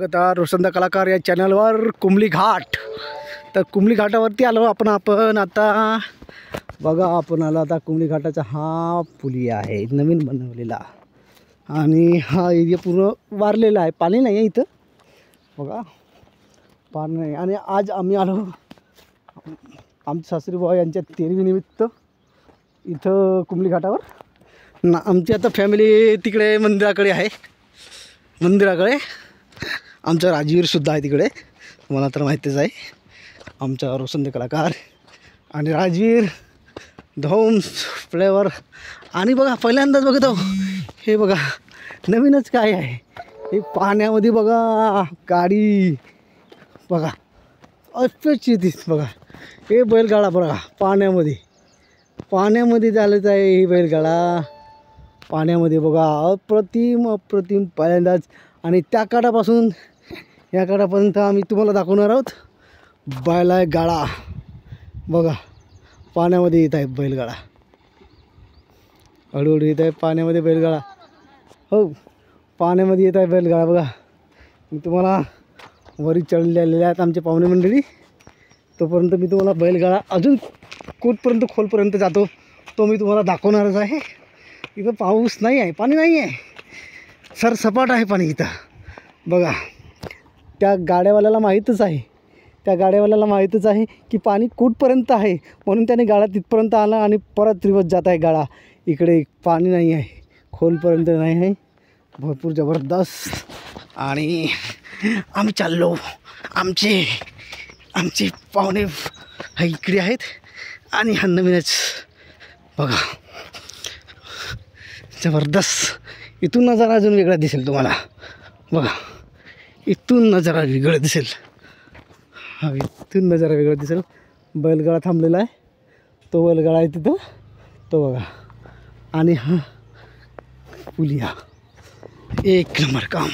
आता रोशनदा कलाकार या चॅनलवर कुंभली घाट. तर कुंभली घाटावरती आलो आपण आता बघा. आपण आलो आता कुंभली घाटाचा हा पुलिया आहे नवीन बनवलेला. आणि हा एरिया पूर्ण वारलेला आहे. पाणी नाही आहे इथं बघा, पाणी नाही. आणि आज आम्ही आलो आमचे सासरी बुवा यांच्या तेरवीनिमित्त इथं कुंभली घाटावर. आमची आता फॅमिली तिकडे मंदिराकडे आहे. मंदिराकडे आमचा राजवीरसुद्धा आहे तिकडे, तुम्हाला तर माहितीच आहे. आमचा रोशनदा कलाकार आणि राजवीर धोम फ्लेवर. आणि बघा पहिल्यांदाच बघतो हे बघा नवीनच काय आहे हे पाण्यामध्ये. बघा गाडी बघा अपेक्षित बघा. हे बैलगाडा बघा पाण्यामध्ये झालंच आहे. ही बैलगाडा पाण्यामध्ये बघा अप्रतिम पहिल्यांदाच. आणि त्या काठापासून या काठापर्यंत आम्ही तुम्हाला दाखवणार आहोत बैलगाडा. बघा पाण्यामध्ये येत आहे बैलगाडा, हळूहळू येत आहे पाण्यामध्ये बैलगाडा. हो पाण्यामध्ये येत आहे बैलगाडा. बघा मी तुम्हाला वरी चढलेले आहेत आमचे पाहुणे मंडळी. तोपर्यंत मी तुम्हाला बैलगाडा अजून कुठपर्यंत खोलपर्यंत जातो तो मी तुम्हाला दाखवणारच आहे. इथं पाऊस नाही आहे, पाणी नाही आहे, सरसपाट आहे पाणी इथं. बघा त्या गाड्यावाल्याला माहीतच आहे की पाणी कुठपर्यंत आहे, म्हणून त्याने गाडा तिथपर्यंत आला आणि परत रिवर्स जात आहे गाडा. इकडे पाणी नाही आहे, खोलपर्यंत नाही आहे, भरपूर जबरदस्त. आणि आम्ही चाललो, आमचे पाहुणे इकडे आहेत. आणि हा नवीनच बघा जबरदस्त. इथून नजारा अजून वेगळा दिसेल तुम्हाला. बघा इथून नजारा वेगळा दिसेल. हा इथून नजारा वेगळा दिसेल. बैलगाडा थांबलेला आहे, तो बैलगाडा आहे तिथं तो बघा. आणि हा पुलिया एक नंबर काम.